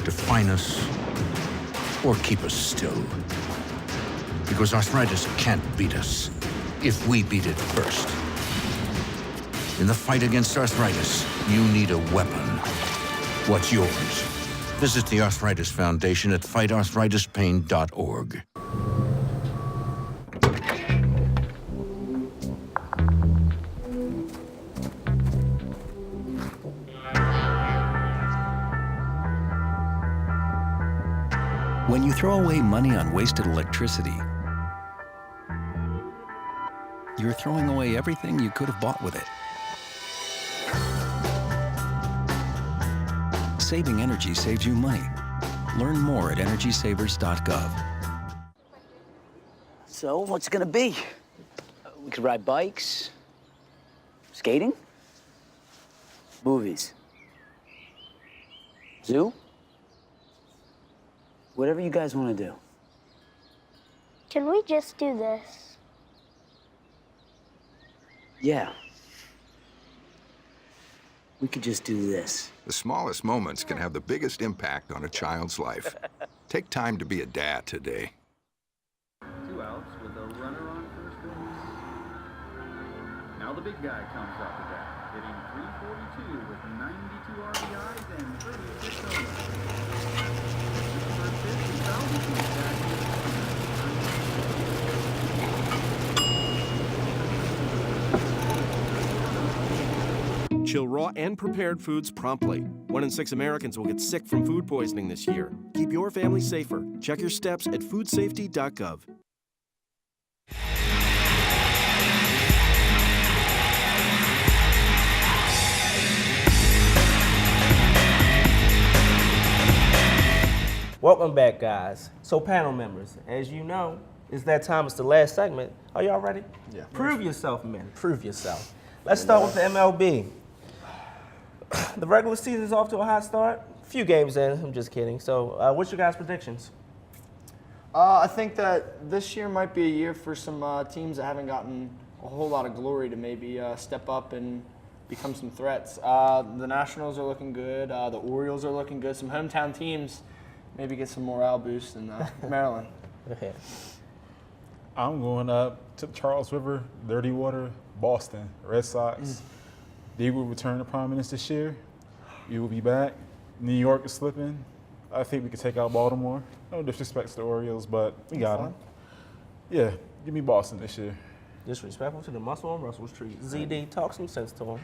define us, or keep us still. Because arthritis can't beat us if we beat it first. In the fight against arthritis, you need a weapon. What's yours? Visit the Arthritis Foundation at fightarthritispain.org. When you throw away money on wasted electricity, you're throwing away everything you could have bought with it. Saving energy saves you money. Learn more at EnergySavers.gov. So, what's it gonna be? We could ride bikes, skating, movies, zoo, whatever you guys want to do. Can we just do this? Yeah. We could just do this. The smallest moments can have the biggest impact on a child's life. Take time to be a dad today. 2 outs with a runner on first base. Now the big guy comes up to bat, hitting .342 with 92 RBIs and 36 homers. His first pitch is fouled between the back. Chill raw and prepared foods promptly. 1 in 6 Americans will get sick from food poisoning this year. Keep your family safer. Check your steps at foodsafety.gov. Welcome back, guys. So, panel members, as you know, it's that time. It's the last segment. Are y'all ready? Yeah. Prove yourself, men. Prove yourself. Let's start with the MLB. The regular season's off to a hot start. A few games in. I'm just kidding. So, what's your guys' predictions? I think that this year might be a year for some teams that haven't gotten a whole lot of glory to maybe step up and become some threats. The Nationals are looking good. The Orioles are looking good. Some hometown teams maybe get some morale boost in Maryland. Okay. I'm going up to the Charles River, Dirty Water, Boston, Red Sox. They will return to prominence this year. We will be back. New York is slipping. I think we could take out Baltimore. No disrespect to the Orioles, but we got them. Yeah, give me Boston this year. Disrespectful to the muscle on Russell Street. ZD, talk some sense to him.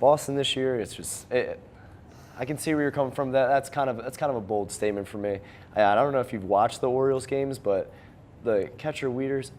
Boston this year, it's just I can see where you're coming from. That's kind of a bold statement for me. I don't know if you've watched the Orioles games, but the catcher Wieters,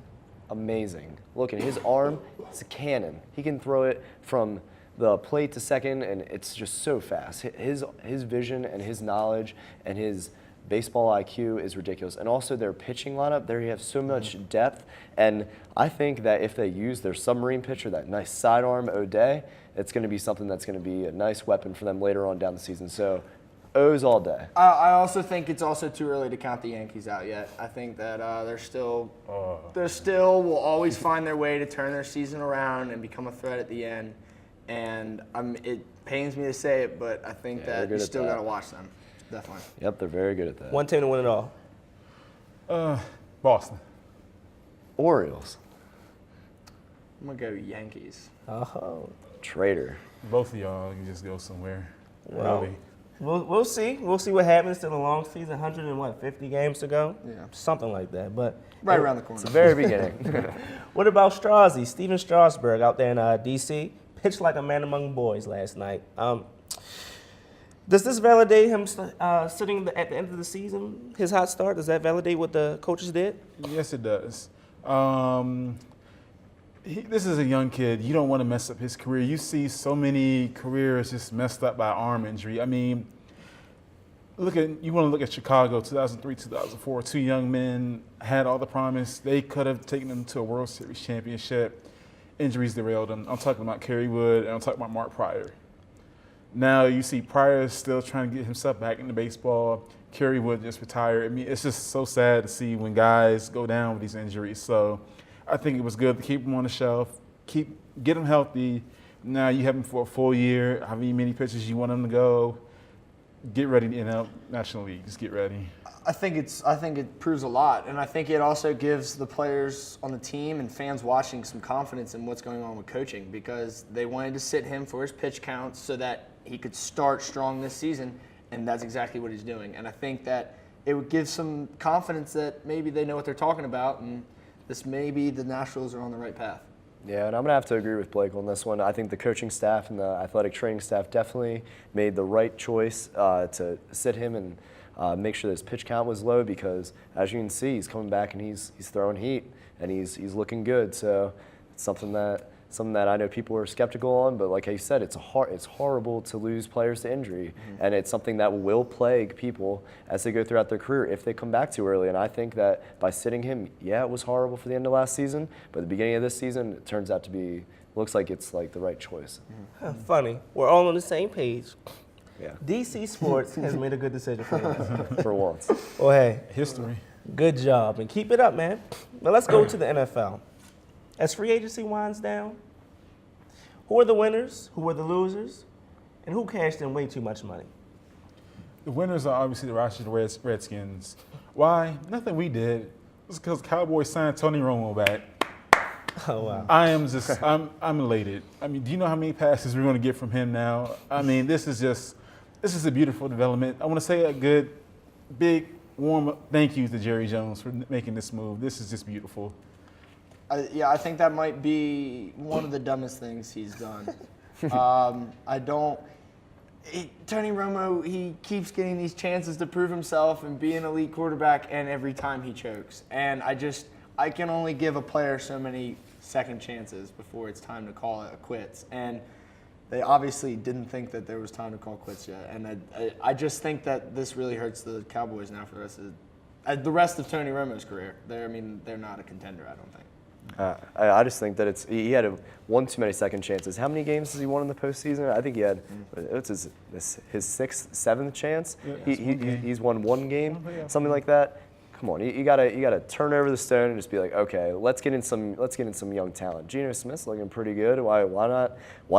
amazing. Look at his arm; it's a cannon. He can throw it from the plate to second, and it's just so fast. His vision and his knowledge and his baseball IQ is ridiculous. And also their pitching lineup, there you have so much depth. And I think that if they use their submarine pitcher, that nice sidearm O'Day, it's going to be something that's going to be a nice weapon for them later on down the season. So O's all day. I also think it's also too early to count the Yankees out yet. I think that they're still will always find their way to turn their season around and become a threat at the end. And it pains me to say it, but I think that you still got to watch them. Definitely. Yep, they're very good at that. One team to win it all. Boston. Orioles. I'm going to go Yankees. Oh. Traitor. Both of y'all can just go somewhere Well, early. we'll see. We'll see what happens to the long season. 150 games to go? Yeah. Something like that. But right around the corner. It's the very beginning. What about Straszy, Steven Strasburg out there in D.C.? Pitched like a man among boys last night. Does this validate him sitting at the end of the season, his hot start? Does that validate what the coaches did? Yes, it does. This is a young kid. You don't want to mess up his career. You see so many careers just messed up by arm injury. I mean, you want to look at Chicago, 2003, 2004. 2 young men had all the promise. They could have taken them to a World Series championship. Injuries derailed them. I'm talking about Kerry Wood, and I'm talking about Mark Pryor. Now you see Pryor still trying to get himself back into baseball. Kerry Wood just retired. I mean, it's just so sad to see when guys go down with these injuries. So I think it was good to keep them on the shelf, get them healthy. Now you have them for a full year, however many pitches you want them to go. Get ready to end up National League. Just get ready. I think it proves a lot, and I think it also gives the players on the team and fans watching some confidence in what's going on with coaching, because they wanted to sit him for his pitch counts so that he could start strong this season, and that's exactly what he's doing. And I think that it would give some confidence that maybe they know what they're talking about, and maybe the Nationals are on the right path. Yeah, and I'm going to have to agree with Blake on this one. I think the coaching staff and the athletic training staff definitely made the right choice to sit him and make sure that his pitch count was low, because as you can see, he's coming back and he's throwing heat and he's looking good. So it's something that I know people are skeptical on, but like I said, it's horrible to lose players to injury, and it's something that will plague people as they go throughout their career if they come back too early. And I think that by sitting him, yeah, it was horrible for the end of last season, but the beginning of this season, it turns out to be, looks like it's like the right choice. Funny, we're all on the same page. Yeah. DC Sports has made a good decision for us. For once. Well, hey. History. Good job, and keep it up, man. Now let's go to the NFL. As free agency winds down, who are the winners, who are the losers, and who cashed in way too much money? The winners are obviously the Washington Redskins. Why? Nothing we did. It's because Cowboys signed Tony Romo back. Oh, wow. I'm elated. I mean, do you know how many passes we're going to get from him now? I mean, this is a beautiful development. I want to say a good, big, warm thank you to Jerry Jones for making this move. This is just beautiful. I think that might be one of the dumbest things he's done. Tony Romo, he keeps getting these chances to prove himself and be an elite quarterback, and every time he chokes. And I can only give a player so many second chances before it's time to call it quits. And they obviously didn't think that there was time to call quits yet. And I just think that this really hurts the Cowboys now for the rest of Tony Romo's career. They're not a contender, I don't think. I just think that he had one too many second chances. How many games has he won in the postseason? I think he had it's his sixth, seventh chance. Yeah, he's won one game, something like that. Come on, you gotta turn over the stone and just be like, okay, let's get in some young talent. Geno Smith's looking pretty good. Why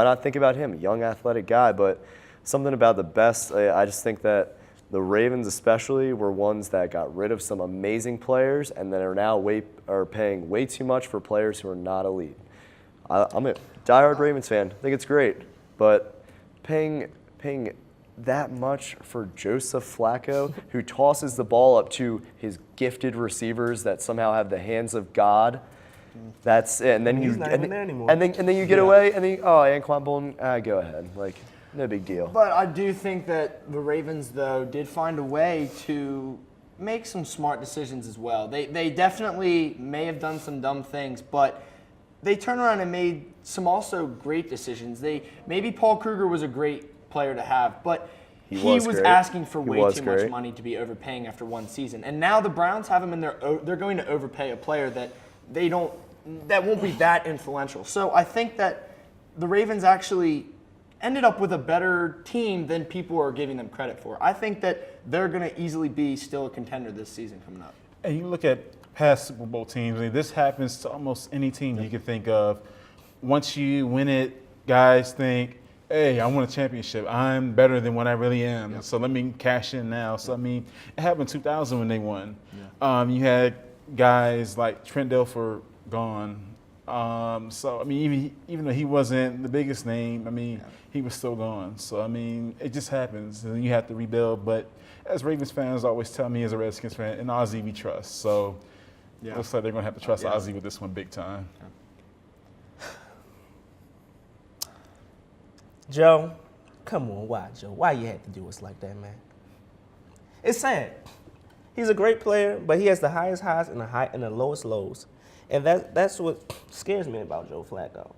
not think about him, young athletic guy? But something about the best, I just think that the Ravens especially were ones that got rid of some amazing players and then are now paying way too much for players who are not elite. I'm a diehard Ravens fan. I think it's great, but paying that much for Joseph Flacco, who tosses the ball up to his gifted receivers that somehow have the hands of God. That's it. And then he's not even there anymore. And then you get away, and then Anquan Bolden, go ahead, no big deal. But I do think that the Ravens, though, did find a way to make some smart decisions as well. They definitely may have done some dumb things, but they turned around and made some also great decisions. Maybe Paul Kruger was a great player to have, but he was asking for way too much money to be overpaying after one season. And now the Browns have him in they're going to overpay a player that won't be that influential. So I think that the Ravens actually ended up with a better team than people are giving them credit for. I think that they're going to easily be still a contender this season coming up. And you look at past Super Bowl teams, this happens to almost any team you can think of. Once you win it, guys think, hey, I won a championship. I'm better than what I really am. Yep. So let me cash in now. So, it happened in 2000 when they won. Yeah. You had guys like Trent Dilfer gone. Even though he wasn't the biggest name, he was still gone. So, it just happens. And you have to rebuild. But as Ravens fans always tell me as a Redskins fan, in Ozzie we trust. So, looks like they're going to have to trust Ozzie with this one big time. Yeah. Joe, come on, why, Joe? Why you had to do us like that, man? It's sad. He's a great player, but he has the highest highs and the lowest lows. And that's what scares me about Joe Flacco.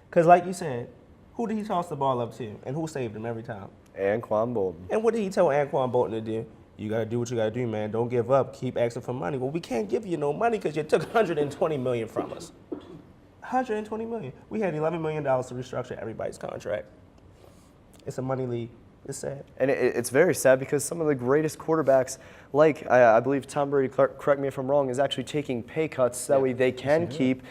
Because like you said, who did he toss the ball up to? And who saved him every time? Anquan Bolden. And what did he tell Anquan Bolden to do? You got to do what you got to do, man. Don't give up. Keep asking for money. Well, we can't give you no money because you took $120 million from us. $120 million. We had $11 million to restructure everybody's contract. It's a money league. It's sad. And it's very sad because some of the greatest quarterbacks, like I believe Tom Brady, correct me if I'm wrong, is actually taking pay cuts that way they can keep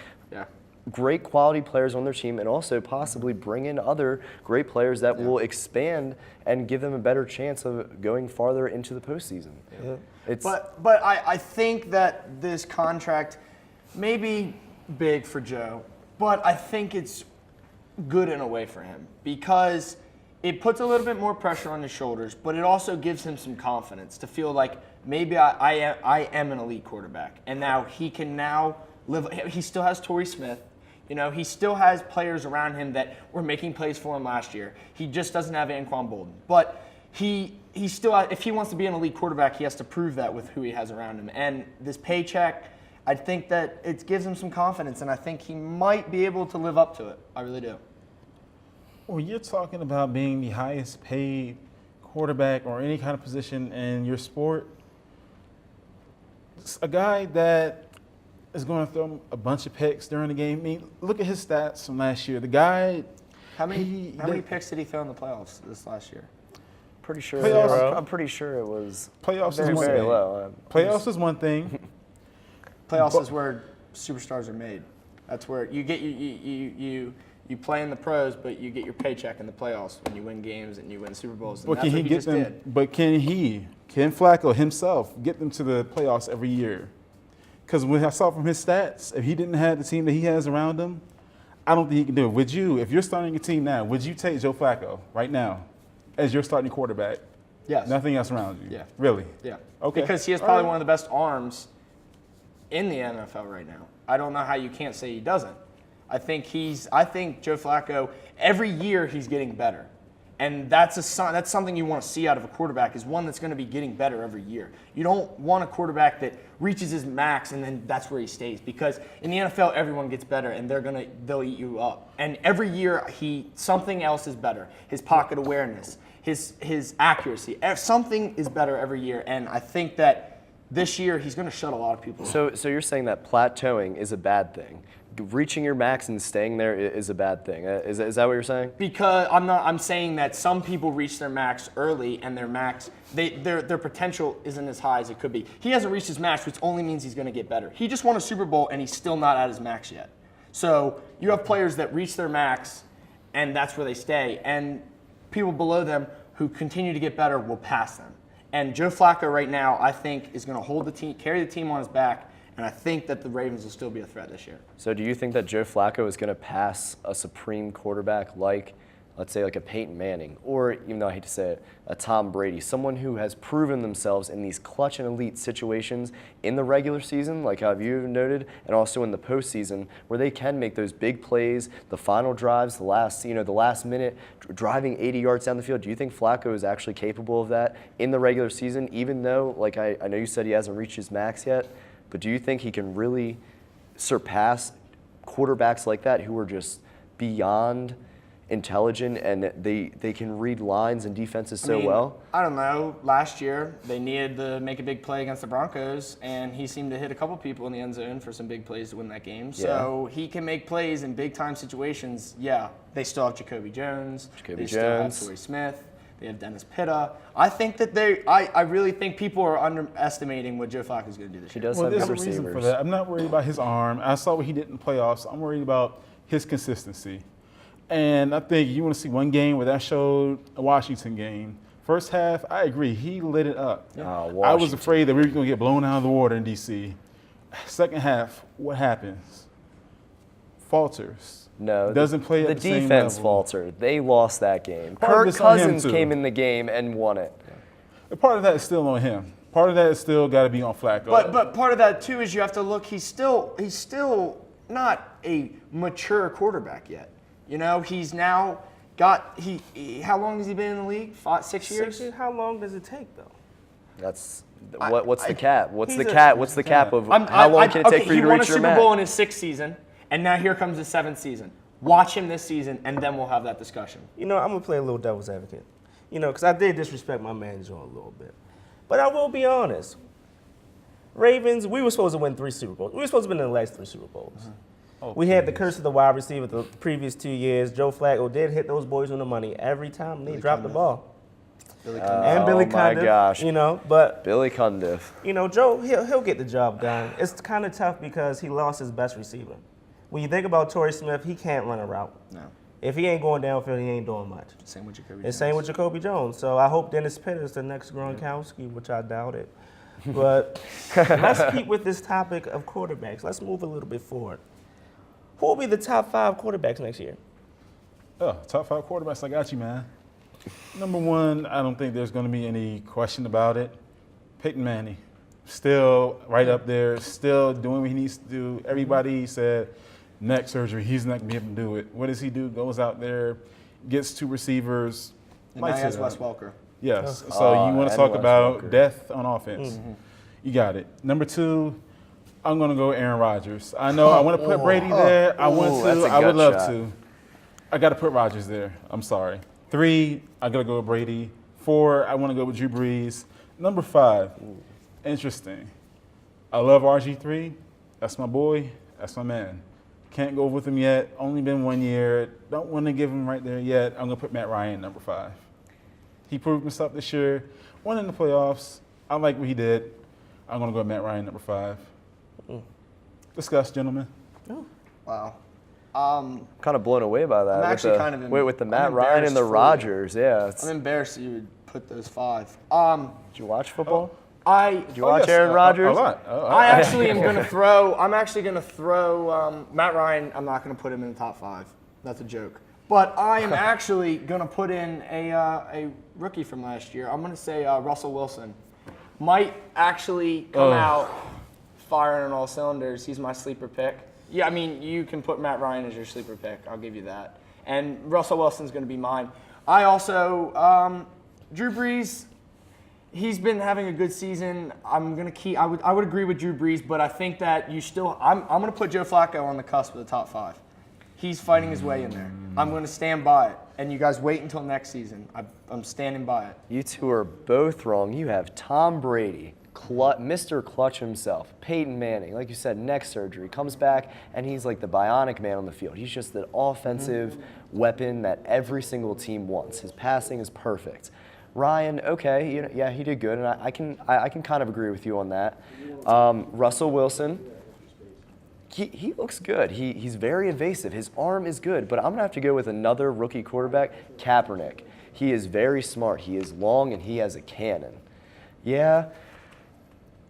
great quality players on their team and also possibly bring in other great players that will expand and give them a better chance of going farther into the postseason. Yeah. But I think that this contract may be big for Joe, but I think it's good in a way for him because it puts a little bit more pressure on his shoulders, but it also gives him some confidence to feel like maybe I am an elite quarterback. And now he can live. He still has Torrey Smith. He still has players around him that were making plays for him last year. He just doesn't have Anquan Bolden. But he still, if he wants to be an elite quarterback, he has to prove that with who he has around him. And this paycheck, I think that it gives him some confidence, and I think he might be able to live up to it. I really do. Well, you're talking about being the highest paid quarterback or any kind of position in your sport. A guy that is going to throw a bunch of picks during the game. Look at his stats from last year. The guy. How many picks did he throw in the playoffs this last year? pretty sure. Playoffs- I'm pretty sure it was Playoffs very, is one very thing. low. Playoffs is one thing. Playoffs is where superstars are made. That's where you get you play in the pros, but you get your paycheck in the playoffs when you win games and you win Super Bowls. And But that's can what he he get just them? did. But can Flacco himself get them to the playoffs every year? Because when I saw from his stats, if he didn't have the team that he has around him, I don't think he can do it. Would you, if you're starting a team now, would you take Joe Flacco right now as your starting quarterback? Yes. Nothing else around you. Yeah. Really? Yeah. Okay. Because he has probably one of the best arms in the NFL right now. I don't know how you can't say he doesn't. I think Joe Flacco, every year he's getting better. And that's something you want to see out of a quarterback, is one that's going to be getting better every year. You don't want a quarterback that reaches his max and then that's where he stays, because in the NFL everyone gets better and they'll eat you up. And every year something else is better. His pocket awareness, his accuracy, something is better every year. And I think that this year he's going to shut a lot of people up. So you're saying that plateauing is a bad thing? Reaching your max and staying there is a bad thing. Is that what you're saying? Because I'm saying that some people reach their max early, and their max, their potential isn't as high as it could be. He hasn't reached his max, which only means he's going to get better. He just won a Super Bowl, and he's still not at his max yet. So you have players that reach their max, and that's where they stay. And people below them who continue to get better will pass them. And Joe Flacco right now, I think, is going to hold the team, carry the team on his back. And I think that the Ravens will still be a threat this year. So do you think that Joe Flacco is going to pass a supreme quarterback like, let's say, like a Peyton Manning, or, even though I hate to say it, a Tom Brady, someone who has proven themselves in these clutch and elite situations in the regular season, like how you noted, and also in the postseason, where they can make those big plays, the final drives, the last minute, driving 80 yards down the field? Do you think Flacco is actually capable of that in the regular season, even though, like I know you said he hasn't reached his max yet? But do you think he can really surpass quarterbacks like that who are just beyond intelligent and they can read lines and defenses so well? I don't know. Last year, they needed to make a big play against the Broncos, and he seemed to hit a couple people in the end zone for some big plays to win that game. So he can make plays in big-time situations. Yeah, they still have Jacoby Jones. They still have Torrey Smith. They have Dennis Pitta. I think that I really think people are underestimating what Joe Flacco is going to do this year. He does Well, have there's good a reason receivers. for that. I'm not worried about his arm. I saw what he did in the playoffs. I'm worried about his consistency. And I think you want to see one game where that showed a Washington game. First half, I agree, he lit it up. I was afraid that we were going to get blown out of the water in D.C. Second half, what happens? Falters. No, doesn't play at the the same defense level. faltered. They lost that game. Part of Kirk it's on him, Cousins too. came in the game and won it. Part of that is still on him. Part of that is still got to be on Flacco. But part of that too is you have to look. He's still not a mature quarterback yet. You know, he's now got how long has he been in the league? 6 years. 6 years. How long does it take though? That's what's the cap? What's he's the a- cap? What's the cap of how long can it take for you to reach your He won a Super max? Bowl in his 6th season, and now here comes his 7th season. Watch him this season, and then we'll have that discussion. You know, I'm gonna play a little devil's advocate. You know, because I did disrespect my man John a little bit, but I will be honest. Ravens, we were supposed to win 3 Super Bowls. We were supposed to win in the last 3 Super Bowls. We had the curse of the wide receiver the previous 2 years. Joe Flacco did hit those boys on the money every time they dropped the ball. Billy And Billy Oh my Cundiff, gosh. you know, but Billy Cundiff. you know, Joe, he'll get the job done. It's kind of tough because he lost his best receiver. When you think about Torrey Smith, he can't run a route. No. If he ain't going downfield, he ain't doing much. Same with Jacoby And Jones. same with Jacoby Jones. So I hope Dennis Pitta is the next Gronkowski, which I doubt it. But let's keep with this topic of quarterbacks. Let's move a little bit forward. Who will be the top 5 quarterbacks next year? Oh, top 5 quarterbacks, I got you, man. Number 1, I don't think there's going to be any question about it. Peyton Manning, still right up there, still doing what he needs to do. Everybody said neck surgery, he's not going to be able to do it. What does he do? Goes out there, gets 2 receivers. And now he lights has it Wes up. Welker. Yes. So you want to and talk Wes about Welker. death on offense. You got it. Number 2, I'm going to go Aaron Rodgers. I know I want to put Brady there. I want that's to. a I would gut love shot. to. I got to put Rodgers there. I'm sorry. 3, I got to go with Brady. 4, I want to go with Drew Brees. Number 5, interesting. I love RG3. That's my boy. That's my man. Can't go with him yet. Only been 1 year. Don't want to give him right there yet. I'm going to put Matt Ryan number 5. He proved himself this year. Won in the playoffs. I like what he did. I'm going to go with Matt Ryan, number 5. Discuss, gentlemen. Wow. Kind of blown away by that. I'm with actually the, kind of with the Matt Ryan and the embarrassed Rodgers. Yeah. I'm embarrassed that you would put those 5. Did you watch football? Did you watch Aaron Rodgers? A lot. I actually am going to throw. I'm actually going to throw Matt Ryan. I'm not going to put him in the top 5. That's a joke. But I am actually going to put in a rookie from last year. I'm going to say Russell Wilson. Might actually come out firing on all cylinders. He's my sleeper pick. Yeah, I mean, you can put Matt Ryan as your sleeper pick. I'll give you that. And Russell Wilson's going to be mine. I also, Drew Brees, he's been having a good season. I'm going to keep, I would agree with Drew Brees, but I think that you still, I'm going to put Joe Flacco on the cusp of the top 5. He's fighting his way in there. I'm going to stand by it. And you guys wait until next season. I'm standing by it. You two are both wrong. You have Tom Brady, Mr. Clutch himself, Peyton Manning, like you said, neck surgery, comes back, and he's like the bionic man on the field. He's just an offensive weapon that every single team wants. His passing is perfect. Ryan, okay, yeah, he did good, and I can kind of agree with you on that. Russell Wilson, he looks good. He's very evasive. His arm is good, but I'm going to have to go with another rookie quarterback, Kaepernick. He is very smart. He is long, and he has a cannon. Yeah,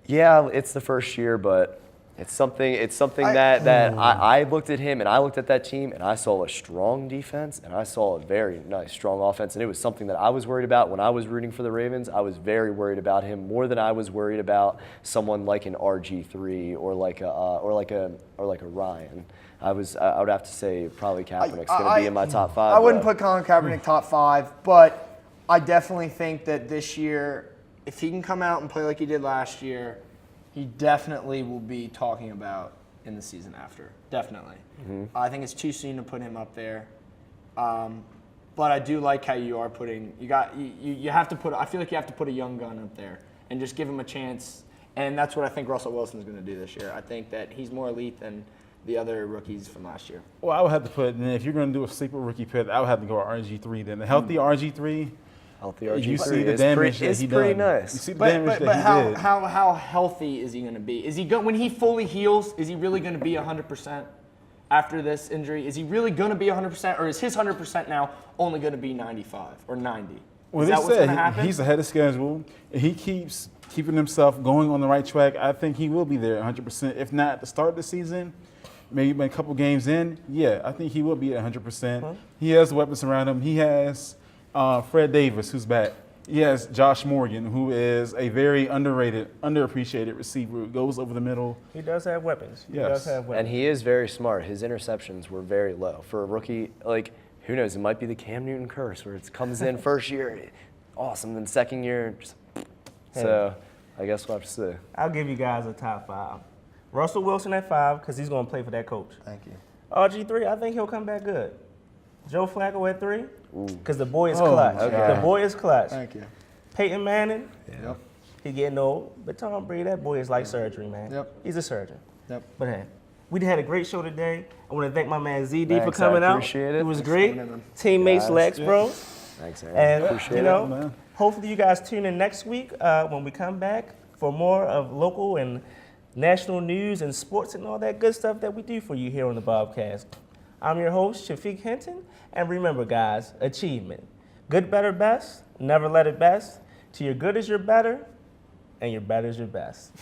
it's the first year, but it's something that I looked at him and I looked at that team and I saw a strong defense and I saw a very nice, strong offense, and it was something that I was worried about when I was rooting for the Ravens. I was very worried about him more than I was worried about someone like an RG3 or like a Ryan. I would have to say probably Kaepernick's going to be in my top 5. I wouldn't put Colin Kaepernick top 5, but I definitely think that this year, if he can come out and play like he did last year, he definitely will be talking about in the season after. Definitely. I think it's too soon to put him up there. But I do like how you are putting. You have to put. I feel like you have to put a young gun up there and just give him a chance. And that's what I think Russell Wilson's going to do this year. I think that he's more elite than the other rookies from last year. Well, I would have to put. If you're going to do a sleeper rookie pick, I would have to go with RG3. Then the healthy RG3. You see the damage that he done. Pretty nice. You see the damage that he did. How healthy is he going to be? Is he when he fully heals? Is he really going to be 100% after this injury? Is he really going to be 100%, or is his 100% now only going to be 95 or 90? Well, is that what's going to happen? He's ahead of schedule. He keeps keeping himself going on the right track. I think he will be there 100%. If not at the start of the season, maybe a couple games in. Yeah, I think he will be at 100%. He has the weapons around him. He has Fred Davis, who's back. He has Josh Morgan, who is a very underrated, underappreciated receiver who goes over the middle. He does have weapons. Yes. He does have weapons. And he is very smart. His interceptions were very low. For a rookie, like, who knows, it might be the Cam Newton curse where it comes in first year, awesome, then second year, just, so I guess we'll have to see. I'll give you guys a top 5. Russell Wilson at 5 because he's going to play for that coach. Thank you. RG3, I think he'll come back good. Joe Flacco at 3 because the boy is clutch. Okay. The boy is clutch. Thank you. Peyton Manning, Yep. he getting old. But Tom Brady, that boy is like surgery, man. Yep. He's a surgeon. Yep. But hey, we had a great show today. I want to thank my man ZD Thanks, for coming out. appreciate it. It was Thanks great. for coming in. Teammates, Guys. Lex, bro. Thanks, Aaron. And Appreciate it. hopefully you guys tune in next week when we come back for more of local and national news and sports and all that good stuff that we do for you here on the Bobcast. I'm your host, Shafiq Hinton, and remember, guys, achievement. Good, better, best. Never let it best. To your good is your better, and your better is your best.